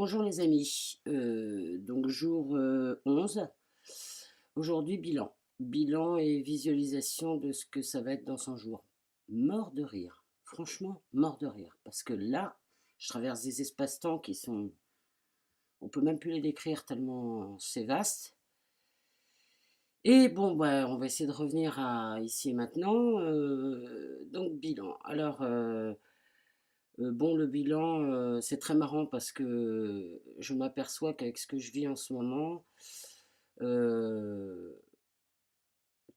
Bonjour les amis, donc jour 11. Aujourd'hui bilan. Bilan et visualisation de ce que ça va être dans 100 jours. Mort de rire, franchement mort de rire. Parce que là, je traverse des espaces-temps qui sont... On peut même plus les décrire tellement c'est vaste. Et bon, bah, on va essayer de revenir à ici et maintenant. Donc bilan. Alors, bon, le bilan, c'est très marrant parce que je m'aperçois qu'avec ce que je vis en ce moment, euh,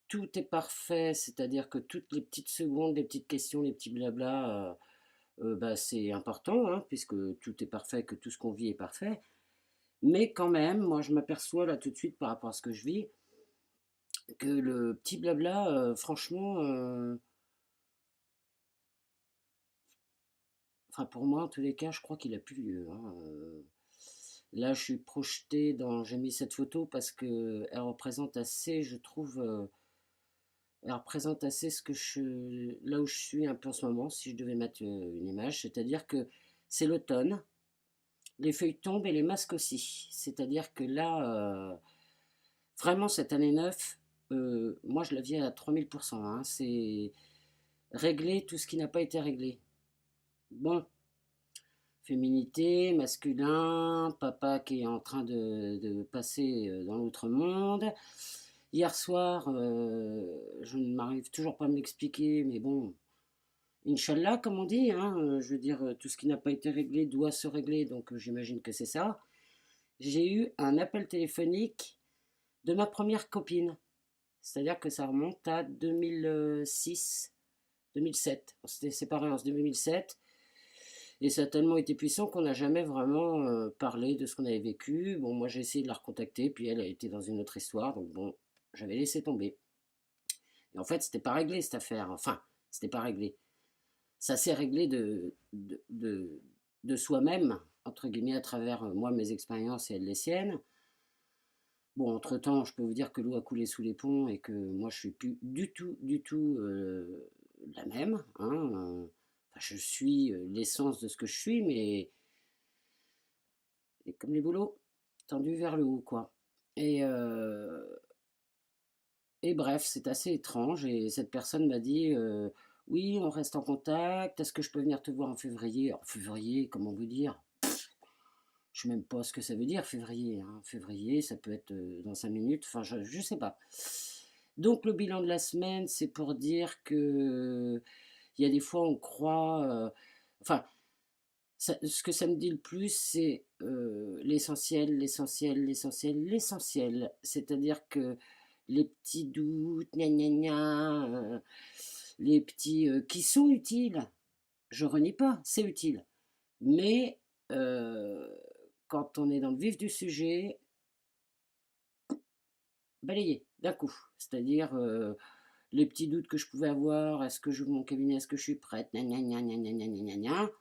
tout est parfait, c'est-à-dire que toutes les petites secondes, les petites questions, les petits blabla, bah, c'est important, hein, puisque tout est parfait, que tout ce qu'on vit est parfait. Mais quand même, moi, je m'aperçois là tout de suite par rapport à ce que je vis, que le petit blabla, franchement, enfin pour moi, en tous les cas, je crois qu'il a plus lieu, hein. Là, je suis projeté dans. J'ai mis cette photo parce que elle représente assez, je trouve, elle représente assez ce que là où je suis un peu en ce moment, si je devais mettre une image, c'est-à-dire que c'est l'automne, les feuilles tombent et les masques aussi. C'est-à-dire que là, vraiment cette année 9, moi je la vis à 3000%, hein. C'est régler tout ce qui n'a pas été réglé. Bon, féminité, masculin, papa qui est en train de passer dans l'autre monde. Hier soir, je ne m'arrive toujours pas à m'expliquer, mais bon, Inch'Allah, comme on dit, hein, je veux dire, tout ce qui n'a pas été réglé doit se régler, donc j'imagine que c'est ça. J'ai eu un appel téléphonique de ma première copine, c'est-à-dire que ça remonte à 2006, 2007. On s'était séparés en 2007. Et ça a tellement été puissant qu'on n'a jamais vraiment parlé de ce qu'on avait vécu. Bon, moi j'ai essayé de la recontacter, puis elle a été dans une autre histoire, donc bon, j'avais laissé tomber. Et en fait, c'était pas réglé cette affaire. Enfin, c'était pas réglé. Ça s'est réglé de soi-même, entre guillemets, à travers moi, mes expériences et elle les siennes. Bon, entre-temps, je peux vous dire que l'eau a coulé sous les ponts et que moi, je suis plus du tout la même, hein. Enfin, je suis l'essence de ce que je suis, mais comme les boulots, tendus vers le haut, quoi. Et, euh, et bref, c'est assez étrange. Et cette personne m'a dit oui, on reste en contact. Est-ce que je peux venir te voir en février? En février, comment vous dire? Je ne sais même pas ce que ça veut dire, février, hein. Février, ça peut être dans 5 minutes. Enfin, je ne sais pas. Donc, le bilan de la semaine, c'est pour dire que il y a des fois, on croit. Enfin, ce que ça me dit le plus, c'est l'essentiel, l'essentiel, l'essentiel, l'essentiel. C'est-à-dire que les petits doutes, gna gna gna, les petits qui sont utiles, je renie pas, c'est utile. Mais euh, quand on est dans le vif du sujet, balayer d'un coup. C'est-à-dire les petits doutes que je pouvais avoir, est-ce que j'ouvre mon cabinet, est-ce que je suis prête, gna gna gna gna gna gna gna gna.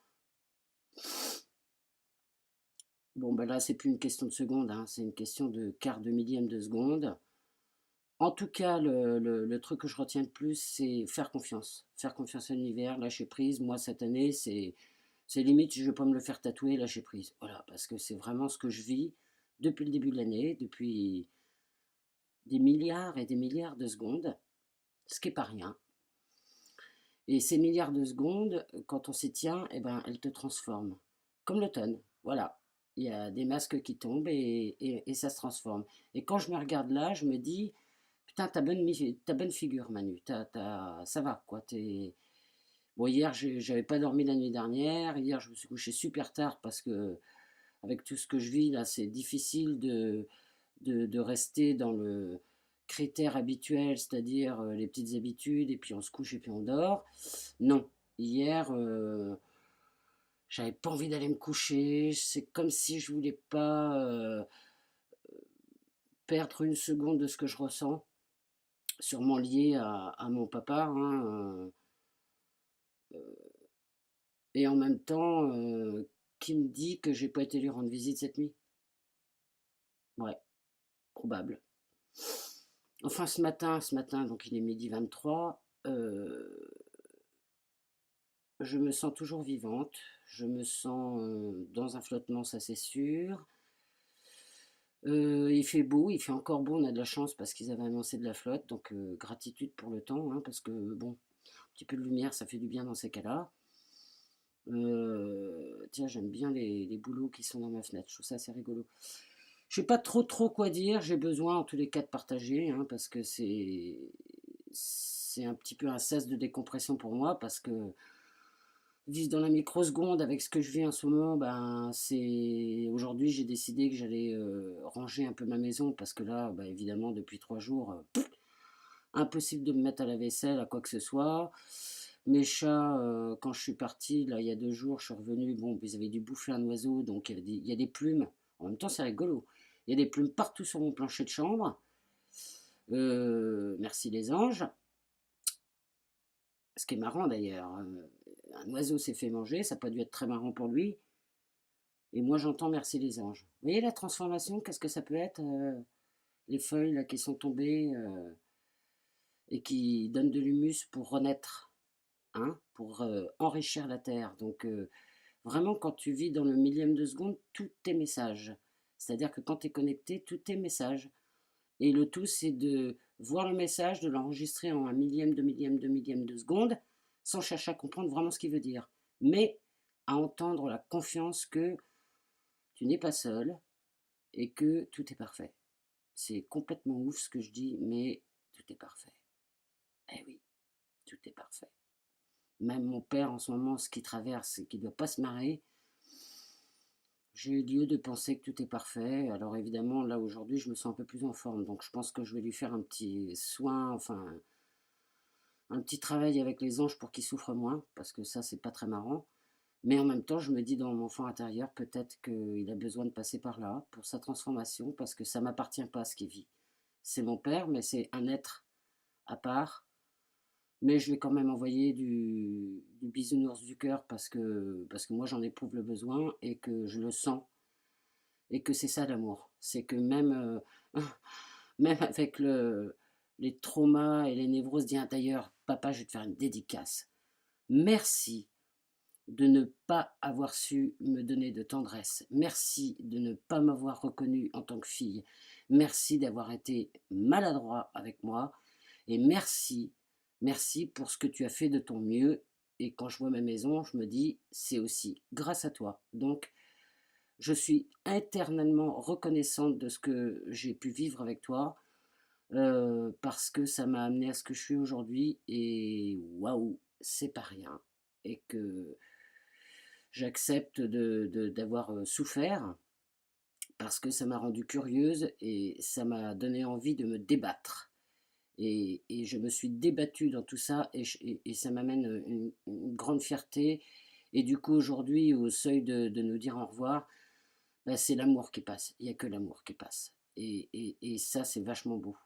Bon, ben là, c'est plus une question de seconde, hein, c'est une question de quart de millième de seconde. En tout cas, le truc que je retiens le plus, c'est faire confiance. Faire confiance à l'univers, lâcher prise. Moi, cette année, c'est limite, je ne vais pas me le faire tatouer, lâcher prise. Voilà, parce que c'est vraiment ce que je vis depuis le début de l'année, depuis des milliards et des milliards de secondes, ce qui n'est pas rien. Et ces milliards de secondes, quand on s'y tient, eh ben, elles te transforment. Comme l'automne, voilà. Il y a des masques qui tombent et ça se transforme. Et quand je me regarde là, je me dis, putain, t'as bonne figure, Manu. Ça va, quoi. Bon, hier, j'avais pas dormi la nuit dernière. Hier, je me suis couché super tard parce que, avec tout ce que je vis, là, c'est difficile de rester dans le critère habituel, c'est-à-dire les petites habitudes, et puis on se couche et puis on dort. Non. Hier, j'avais pas envie d'aller me coucher. C'est comme si je voulais pas perdre une seconde de ce que je ressens, sûrement lié à mon papa, hein, et en même temps, qui me dit que j'ai pas été lui rendre visite cette nuit. Ouais, probable. Enfin, ce matin, donc il est midi 23, je me sens toujours vivante, je me sens dans un flottement, ça c'est sûr. Il fait beau, il fait encore beau, on a de la chance parce qu'ils avaient annoncé de la flotte, donc gratitude pour le temps, hein, parce que bon, un petit peu de lumière, ça fait du bien dans ces cas-là. Tiens, j'aime bien les bouleaux qui sont dans ma fenêtre, je trouve ça assez rigolo. Je sais pas trop quoi dire, j'ai besoin en tous les cas de partager, hein, parce que c'est un petit peu un sas de décompression pour moi, parce que vivre dans la microseconde avec ce que je vis en ce moment, ben c'est aujourd'hui j'ai décidé que j'allais ranger un peu ma maison parce que là, bah, évidemment, depuis 3 jours, impossible de me mettre à la vaisselle, à quoi que ce soit. Mes chats, quand je suis partie, là, il y a 2 jours, je suis revenue, bon, ils avaient dû bouffer un oiseau, donc il y a des plumes. En même temps, c'est rigolo. Il y a des plumes partout sur mon plancher de chambre. Merci les anges. Ce qui est marrant d'ailleurs, un oiseau s'est fait manger, ça n'a pas dû être très marrant pour lui. Et moi, j'entends merci les anges. Vous voyez la transformation, qu'est-ce que ça peut être les feuilles là, qui sont tombées et qui donnent de l'humus pour renaître, hein, pour enrichir la terre. Donc, vraiment, quand tu vis dans le millième de seconde, tout est message. C'est-à-dire que quand tu es connecté, tout est message. Et le tout, c'est de voir le message, de l'enregistrer en un millième de seconde, sans chercher à comprendre vraiment ce qu'il veut dire. Mais à entendre la confiance que tu n'es pas seul et que tout est parfait. C'est complètement ouf ce que je dis, mais tout est parfait. Eh oui, tout est parfait. Même mon père, en ce moment, ce qu'il traverse et qu'il ne doit pas se marrer, j'ai lieu de penser que tout est parfait. Alors évidemment, là, aujourd'hui, je me sens un peu plus en forme. Donc je pense que je vais lui faire un petit soin, enfin, un petit travail avec les anges pour qu'il souffre moins, parce que ça, c'est pas très marrant. Mais en même temps, je me dis dans mon enfant intérieur, peut-être qu'il a besoin de passer par là pour sa transformation, parce que ça m'appartient pas ce qu'il vit. C'est mon père, mais c'est un être à part. Mais je vais quand même envoyer du bisounours du cœur parce que moi j'en éprouve le besoin et que je le sens. Et que c'est ça l'amour. C'est que même, même avec les traumas et les névroses, dis d'ailleurs, papa, je vais te faire une dédicace. Merci de ne pas avoir su me donner de tendresse. Merci de ne pas m'avoir reconnue en tant que fille. Merci d'avoir été maladroit avec moi. Et merci pour ce que tu as fait de ton mieux. Et quand je vois ma maison, je me dis, c'est aussi grâce à toi. Donc, je suis éternellement reconnaissante de ce que j'ai pu vivre avec toi, parce que ça m'a amené à ce que je suis aujourd'hui. Et waouh, c'est pas rien. Et que j'accepte d'avoir souffert parce que ça m'a rendue curieuse et ça m'a donné envie de me débattre. Et je me suis débattue dans tout ça et ça m'amène une grande fierté. Et du coup, aujourd'hui, au seuil de nous dire au revoir, bah, c'est l'amour qui passe. Il n'y a que l'amour qui passe. Et ça, c'est vachement beau.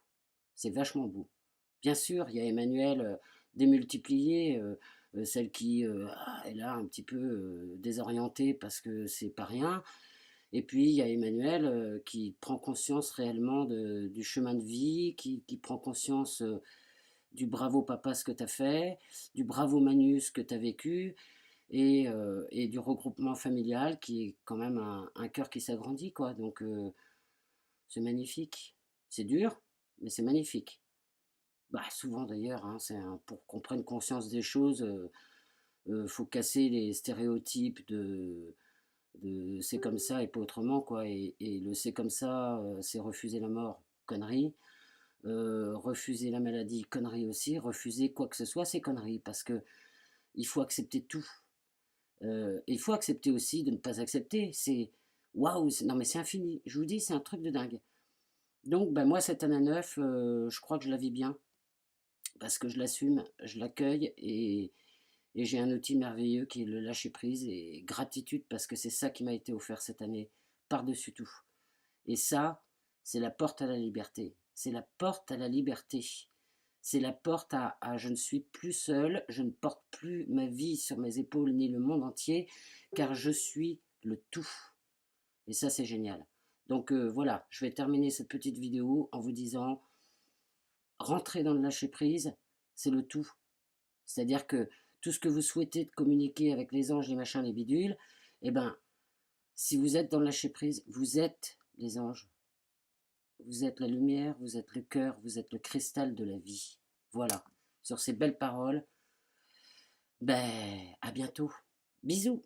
C'est vachement beau. Bien sûr, il y a Emmanuel démultiplié, celle qui est là un petit peu désorientée parce que c'est pas rien. Et puis il y a Emmanuel qui prend conscience réellement du chemin de vie, qui prend conscience du bravo papa ce que tu as fait, du bravo Manu ce que tu as vécu, et du regroupement familial qui est quand même un cœur qui s'agrandit, quoi. Donc c'est magnifique. C'est dur, mais c'est magnifique. Bah, souvent d'ailleurs, hein, pour qu'on prenne conscience des choses, faut casser les stéréotypes de c'est comme ça et pas autrement, quoi. Et le c'est comme ça, c'est refuser la mort, connerie. Refuser la maladie, connerie aussi. Refuser quoi que ce soit, c'est connerie. Parce que il faut accepter tout. Il faut accepter aussi de ne pas accepter. C'est waouh, non mais c'est infini. Je vous dis, c'est un truc de dingue. Donc, ben, moi, cette année 9, je crois que je la vis bien. Parce que je l'assume, je l'accueille et j'ai un outil merveilleux qui est le lâcher prise et gratitude parce que c'est ça qui m'a été offert cette année, par-dessus tout. Et ça, c'est la porte à la liberté. C'est la porte à la liberté. C'est la porte à je ne suis plus seul, je ne porte plus ma vie sur mes épaules ni le monde entier, car je suis le tout. Et ça, c'est génial. Donc voilà, je vais terminer cette petite vidéo en vous disant, rentrer dans le lâcher prise, c'est le tout. C'est-à-dire que tout ce que vous souhaitez de communiquer avec les anges, les machins, les bidules, eh ben, si vous êtes dans le lâcher-prise, vous êtes les anges. Vous êtes la lumière, vous êtes le cœur, vous êtes le cristal de la vie. Voilà. Sur ces belles paroles, ben, à bientôt. Bisous.